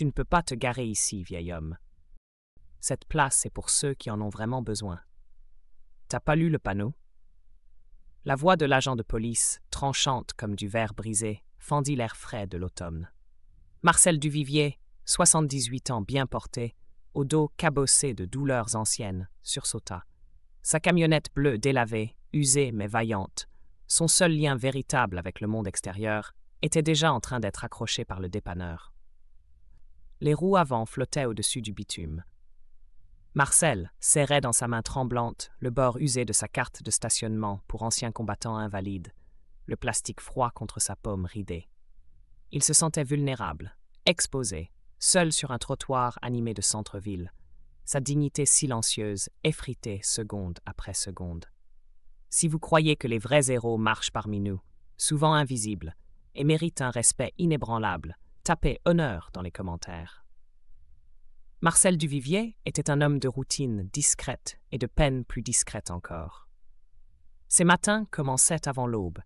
Tu ne peux pas te garer ici, vieil homme. Cette place est pour ceux qui en ont vraiment besoin. T'as pas lu le panneau? La voix de l'agent de police, tranchante comme du verre brisé, fendit l'air frais de l'automne. Marcel Duvivier, 78 ans bien porté, au dos cabossé de douleurs anciennes, sursauta. Sa camionnette bleue délavée, usée mais vaillante, son seul lien véritable avec le monde extérieur, était déjà en train d'être accroché par le dépanneur. Les roues avant flottaient au-dessus du bitume. Marcel serrait dans sa main tremblante le bord usé de sa carte de stationnement pour anciens combattants invalides, le plastique froid contre sa paume ridée. Il se sentait vulnérable, exposé, seul sur un trottoir animé de centre-ville, sa dignité silencieuse effritée seconde après seconde. Si vous croyez que les vrais héros marchent parmi nous, souvent invisibles, et méritent un respect inébranlable, tapez honneur dans les commentaires. Marcel Duvivier était un homme de routine discrète et de peine plus discrète encore. Ses matins commençaient avant l'aube,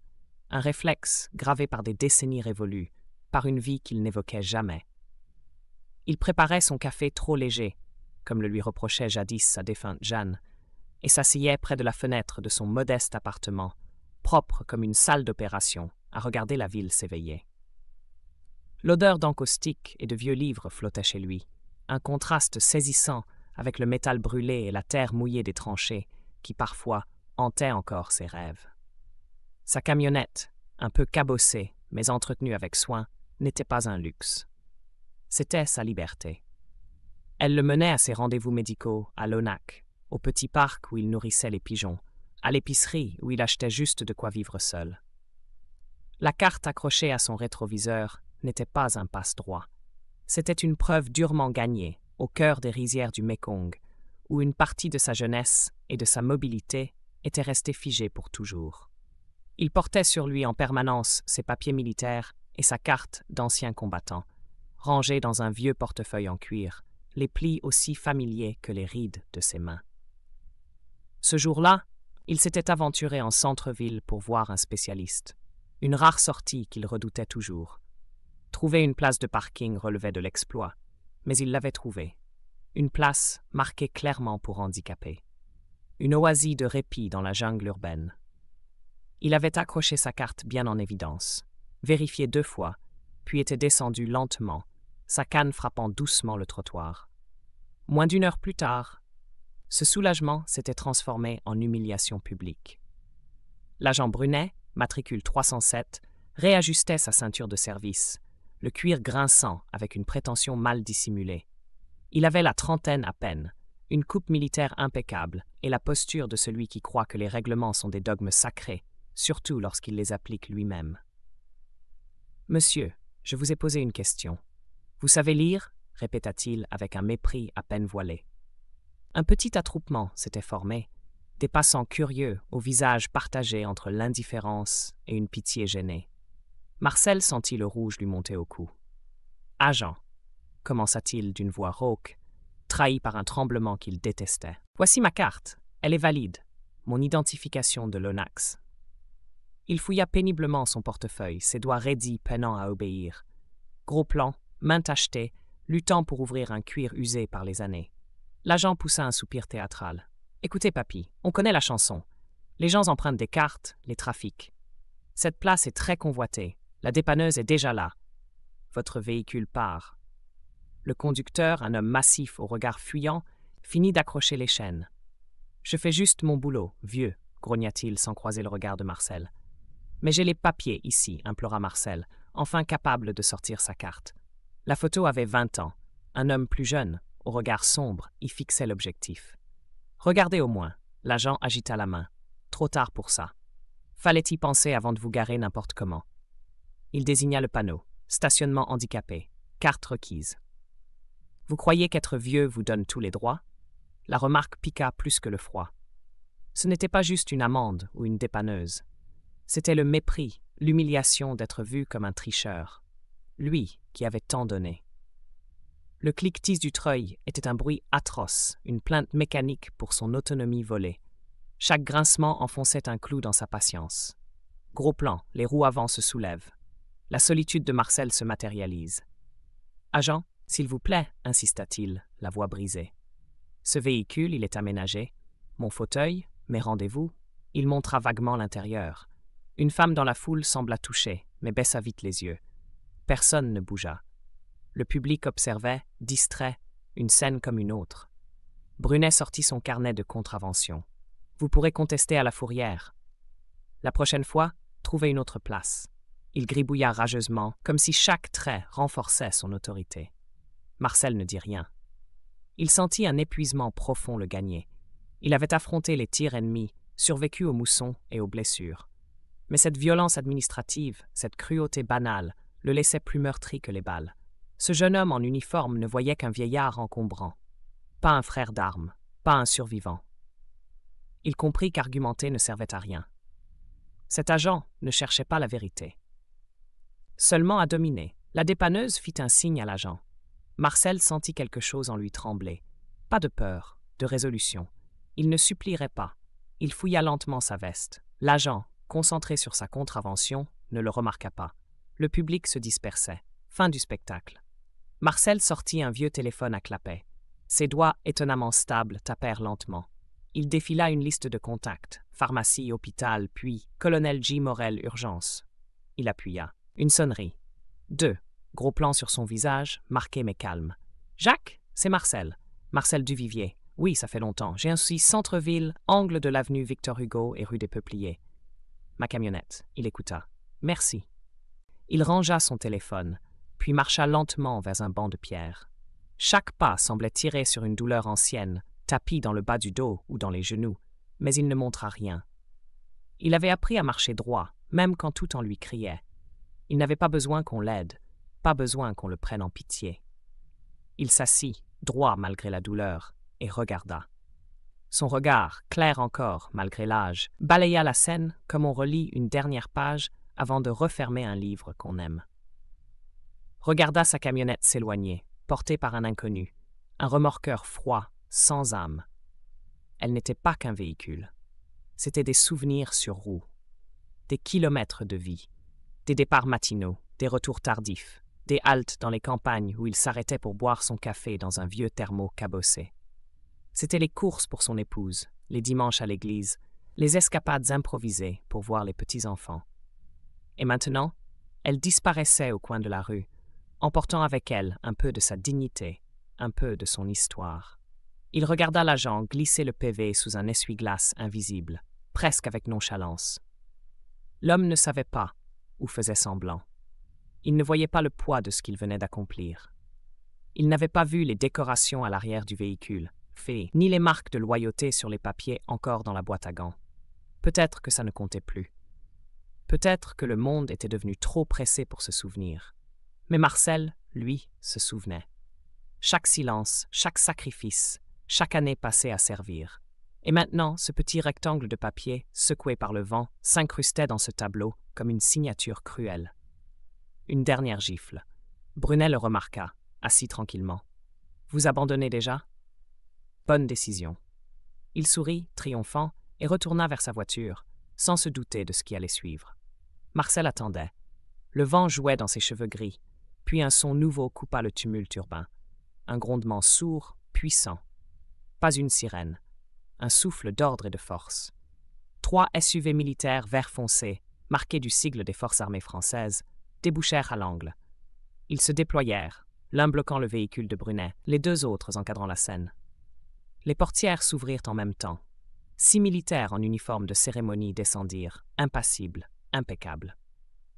un réflexe gravé par des décennies révolues, par une vie qu'il n'évoquait jamais. Il préparait son café trop léger, comme le lui reprochait jadis sa défunte Jeanne, et s'asseyait près de la fenêtre de son modeste appartement, propre comme une salle d'opération, à regarder la ville s'éveiller. L'odeur d'encaustique et de vieux livres flottait chez lui, un contraste saisissant avec le métal brûlé et la terre mouillée des tranchées qui parfois hantaient encore ses rêves. Sa camionnette, un peu cabossée mais entretenue avec soin, n'était pas un luxe. C'était sa liberté. Elle le menait à ses rendez-vous médicaux à l'ONAC, au petit parc où il nourrissait les pigeons, à l'épicerie où il achetait juste de quoi vivre seul. La carte accrochée à son rétroviseur n'était pas un passe-droit. C'était une preuve durement gagnée, au cœur des rizières du Mékong, où une partie de sa jeunesse et de sa mobilité était restée figée pour toujours. Il portait sur lui en permanence ses papiers militaires et sa carte d'ancien combattant, rangée dans un vieux portefeuille en cuir, les plis aussi familiers que les rides de ses mains. Ce jour-là, il s'était aventuré en centre-ville pour voir un spécialiste, une rare sortie qu'il redoutait toujours. Trouver une place de parking relevait de l'exploit, mais il l'avait trouvée. Une place marquée clairement pour handicapés. Une oasis de répit dans la jungle urbaine. Il avait accroché sa carte bien en évidence, vérifié 2 fois, puis était descendu lentement, sa canne frappant doucement le trottoir. Moins d'1 heure plus tard, ce soulagement s'était transformé en humiliation publique. L'agent Brunet, matricule 307, réajustait sa ceinture de service, le cuir grinçant avec une prétention mal dissimulée. Il avait la trentaine à peine, une coupe militaire impeccable et la posture de celui qui croit que les règlements sont des dogmes sacrés, surtout lorsqu'il les applique lui-même. « Monsieur, je vous ai posé une question. Vous savez lire ?» répéta-t-il avec un mépris à peine voilé. Un petit attroupement s'était formé, des passants curieux au visage partagé entre l'indifférence et une pitié gênée. Marcel sentit le rouge lui monter au cou. « Agent !» commença-t-il d'une voix rauque, trahi par un tremblement qu'il détestait. « Voici ma carte, elle est valide, mon identification de l'ONAX. » Il fouilla péniblement son portefeuille, ses doigts raidis peinant à obéir. Gros plan, main tachetée, luttant pour ouvrir un cuir usé par les années. L'agent poussa un soupir théâtral. « Écoutez, papy, on connaît la chanson. Les gens empruntent des cartes, les trafics. Cette place est très convoitée. La dépanneuse est déjà là. Votre véhicule part. » Le conducteur, un homme massif au regard fuyant, finit d'accrocher les chaînes. « Je fais juste mon boulot, vieux, » grogna-t-il sans croiser le regard de Marcel. « Mais j'ai les papiers ici, » implora Marcel, enfin capable de sortir sa carte. La photo avait 20 ans. Un homme plus jeune, au regard sombre, y fixait l'objectif. « Regardez au moins. » L'agent agita la main. « Trop tard pour ça. Fallait y penser avant de vous garer n'importe comment. » Il désigna le panneau. « Stationnement handicapé. Carte requise. » Vous croyez qu'être vieux vous donne tous les droits? La remarque piqua plus que le froid. Ce n'était pas juste une amende ou une dépanneuse. C'était le mépris, l'humiliation d'être vu comme un tricheur. Lui qui avait tant donné. Le cliquetis du treuil était un bruit atroce, une plainte mécanique pour son autonomie volée. Chaque grincement enfonçait un clou dans sa patience. Gros plan, les roues avant se soulèvent. La solitude de Marcel se matérialise. « Agent, S'il vous plaît, insista-t-il, la voix brisée. Ce véhicule, il est aménagé. Mon fauteuil, mes rendez-vous. Il montra vaguement l'intérieur. Une femme dans la foule sembla touchée, mais baissa vite les yeux. Personne ne bougea. Le public observait, distrait, une scène comme une autre. Brunet sortit son carnet de contraventions. Vous pourrez contester à la fourrière. La prochaine fois, trouvez une autre place. Il gribouilla rageusement, comme si chaque trait renforçait son autorité. Marcel ne dit rien. Il sentit un épuisement profond le gagner. Il avait affronté les tirs ennemis, survécu aux moussons et aux blessures. Mais cette violence administrative, cette cruauté banale, le laissait plus meurtri que les balles. Ce jeune homme en uniforme ne voyait qu'un vieillard encombrant. Pas un frère d'armes, pas un survivant. Il comprit qu'argumenter ne servait à rien. Cet agent ne cherchait pas la vérité. Seulement à dominer. La dépanneuse fit un signe à l'agent. Marcel sentit quelque chose en lui trembler. Pas de peur, de résolution. Il ne supplierait pas. Il fouilla lentement sa veste. L'agent, concentré sur sa contravention, ne le remarqua pas. Le public se dispersait. Fin du spectacle. Marcel sortit un vieux téléphone à clapet. Ses doigts, étonnamment stables, tapèrent lentement. Il défila une liste de contacts. Pharmacie, hôpital, puis Colonel J. Morel, urgence. Il appuya. Une sonnerie. 2. Gros plan sur son visage, marqué mais calme. « Jacques, c'est Marcel. Marcel Duvivier. Oui, ça fait longtemps. J'ai un souci centre-ville, angle de l'avenue Victor Hugo et rue des Peupliers. Ma camionnette. » Il écouta. « Merci. » Il rangea son téléphone, puis marcha lentement vers un banc de pierre. Chaque pas semblait tirer sur une douleur ancienne, tapie dans le bas du dos ou dans les genoux, mais il ne montra rien. Il avait appris à marcher droit, même quand tout en lui criait. Il n'avait pas besoin qu'on l'aide, pas besoin qu'on le prenne en pitié. Il s'assit, droit malgré la douleur, et regarda. Son regard, clair encore malgré l'âge, balaya la scène comme on relit une dernière page avant de refermer un livre qu'on aime. Regarda sa camionnette s'éloigner, portée par un inconnu, un remorqueur froid, sans âme. Elle n'était pas qu'un véhicule. C'étaient des souvenirs sur roues, des kilomètres de vie, des départs matinaux, des retours tardifs, des haltes dans les campagnes où il s'arrêtait pour boire son café dans un vieux thermos cabossé. C'étaient les courses pour son épouse, les dimanches à l'église, les escapades improvisées pour voir les petits-enfants. Et maintenant, elle disparaissait au coin de la rue, emportant avec elle un peu de sa dignité, un peu de son histoire. Il regarda l'agent glisser le PV sous un essuie-glace invisible, presque avec nonchalance. L'homme ne savait pas, ou faisait semblant. Il ne voyait pas le poids de ce qu'il venait d'accomplir. Il n'avait pas vu les décorations à l'arrière du véhicule, ni les marques de loyauté sur les papiers encore dans la boîte à gants. Peut-être que ça ne comptait plus. Peut-être que le monde était devenu trop pressé pour se souvenir. Mais Marcel, lui, se souvenait. Chaque silence, chaque sacrifice, chaque année passée à servir. Et maintenant, ce petit rectangle de papier, secoué par le vent, s'incrustait dans ce tableau comme une signature cruelle. Une dernière gifle. Brunet le remarqua, assis tranquillement. « Vous abandonnez déjà ?»« Bonne décision. » Il sourit, triomphant, et retourna vers sa voiture, sans se douter de ce qui allait suivre. Marcel attendait. Le vent jouait dans ses cheveux gris, puis un son nouveau coupa le tumulte urbain. Un grondement sourd, puissant. Pas une sirène. Un souffle d'ordre et de force. 3 SUV militaires vert foncé, marqués du sigle des forces armées françaises, débouchèrent à l'angle. Ils se déployèrent, l'un bloquant le véhicule de Brunet, les 2 autres encadrant la scène. Les portières s'ouvrirent en même temps. 6 militaires en uniforme de cérémonie descendirent, impassibles, impeccables.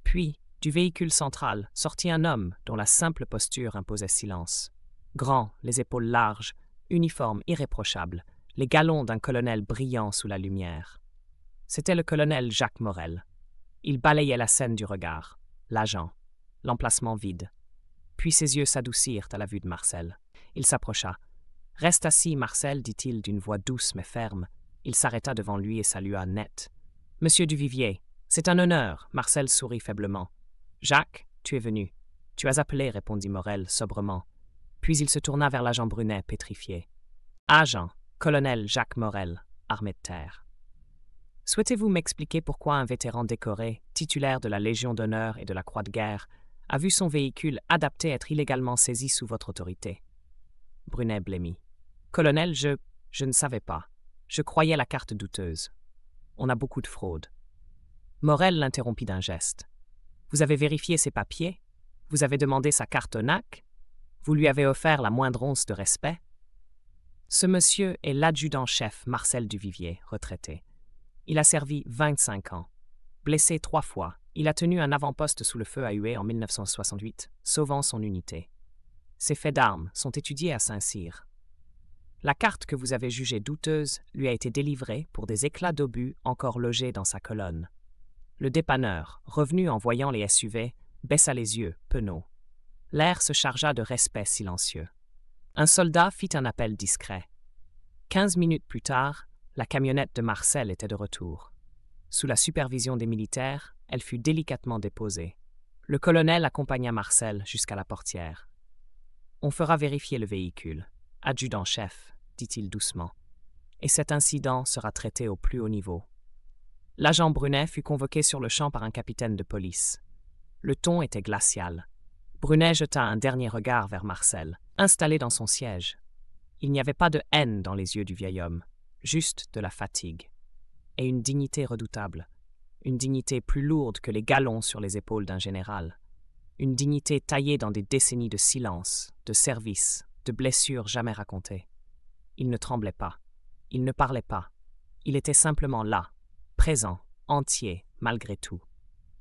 Puis, du véhicule central, sortit un homme dont la simple posture imposait silence. Grand, les épaules larges, uniforme irréprochable, les galons d'un colonel brillant sous la lumière. C'était le colonel Jacques Morel. Il balayait la scène du regard, l'agent, l'emplacement vide. Puis ses yeux s'adoucirent à la vue de Marcel. Il s'approcha. « Reste assis, Marcel, dit-il d'une voix douce mais ferme. Il s'arrêta devant lui et salua net. « Monsieur Duvivier, c'est un honneur. » Marcel sourit faiblement. « Jacques, tu es venu. »« Tu as appelé, répondit Morel sobrement. Puis il se tourna vers l'agent Brunet, pétrifié. « Agent, colonel Jacques Morel, armée de terre. Souhaitez-vous m'expliquer pourquoi un vétéran décoré, titulaire de la Légion d'honneur et de la Croix de guerre, a vu son véhicule adapté être illégalement saisi sous votre autorité. Brunet blêmit. Colonel, je ne savais pas. Je croyais la carte douteuse. On a beaucoup de fraude. Morel l'interrompit d'un geste. Vous avez vérifié ses papiers? Vous avez demandé sa carte NAC? Vous lui avez offert la moindre once de respect? Ce monsieur est l'adjudant-chef Marcel Duvivier, retraité. Il a servi 25 ans. Blessé 3 fois, il a tenu un avant-poste sous le feu à Hué en 1968, sauvant son unité. Ses faits d'armes sont étudiés à Saint-Cyr. La carte que vous avez jugée douteuse lui a été délivrée pour des éclats d'obus encore logés dans sa colonne. Le dépanneur, revenu en voyant les SUV, baissa les yeux, penaud. L'air se chargea de respect silencieux. Un soldat fit un appel discret. 15 minutes plus tard, la camionnette de Marcel était de retour. Sous la supervision des militaires, elle fut délicatement déposée. Le colonel accompagna Marcel jusqu'à la portière. « On fera vérifier le véhicule. Adjudant-chef, dit-il doucement. Et cet incident sera traité au plus haut niveau. » L'agent Brunet fut convoqué sur le champ par un capitaine de police. Le ton était glacial. Brunet jeta un dernier regard vers Marcel, installé dans son siège. Il n'y avait pas de haine dans les yeux du vieil homme, juste de la fatigue. Et une dignité redoutable. Une dignité plus lourde que les galons sur les épaules d'un général. Une dignité taillée dans des décennies de silence, de service, de blessures jamais racontées. Il ne tremblait pas. Il ne parlait pas. Il était simplement là, présent, entier, malgré tout.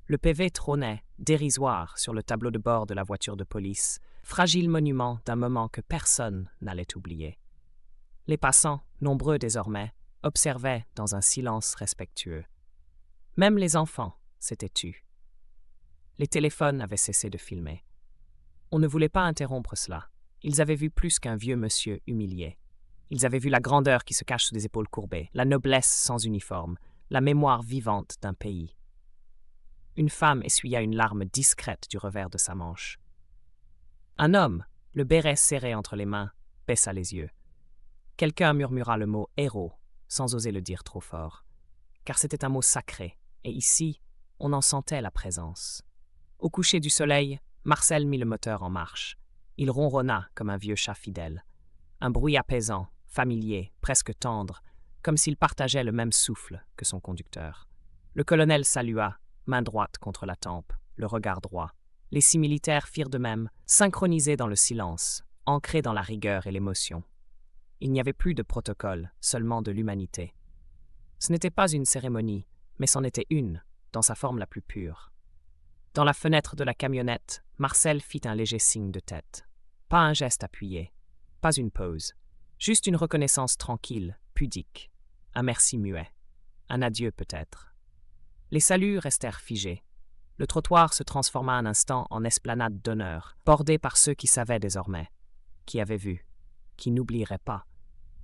Le PV trônait, dérisoire, sur le tableau de bord de la voiture de police, fragile monument d'un moment que personne n'allait oublier. Les passants, nombreux désormais, observaient dans un silence respectueux. Même les enfants s'étaient tus. Les téléphones avaient cessé de filmer. On ne voulait pas interrompre cela. Ils avaient vu plus qu'un vieux monsieur humilié. Ils avaient vu la grandeur qui se cache sous des épaules courbées, la noblesse sans uniforme, la mémoire vivante d'un pays. Une femme essuya une larme discrète du revers de sa manche. Un homme, le béret serré entre les mains, baissa les yeux. Quelqu'un murmura le mot « héros », sans oser le dire trop fort, car c'était un mot sacré, et ici, on en sentait la présence. Au coucher du soleil, Marcel mit le moteur en marche. Il ronronna comme un vieux chat fidèle. Un bruit apaisant, familier, presque tendre, comme s'il partageait le même souffle que son conducteur. Le colonel salua, main droite contre la tempe, le regard droit. Les 6 militaires firent de même, synchronisés dans le silence, ancrés dans la rigueur et l'émotion. Il n'y avait plus de protocole, seulement de l'humanité. Ce n'était pas une cérémonie, mais c'en était une, dans sa forme la plus pure. Dans la fenêtre de la camionnette, Marcel fit un léger signe de tête. Pas un geste appuyé, pas une pause, juste une reconnaissance tranquille, pudique, un merci muet, un adieu peut-être. Les saluts restèrent figés. Le trottoir se transforma un instant en esplanade d'honneur, bordée par ceux qui savaient désormais, qui avaient vu, qui n'oublieraient pas.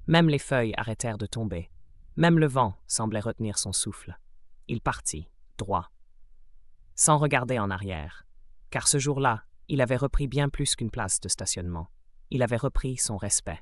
Même les feuilles arrêtèrent de tomber. Même le vent semblait retenir son souffle. Il partit, droit, sans regarder en arrière, car ce jour-là, il avait repris bien plus qu'une place de stationnement. Il avait repris son respect.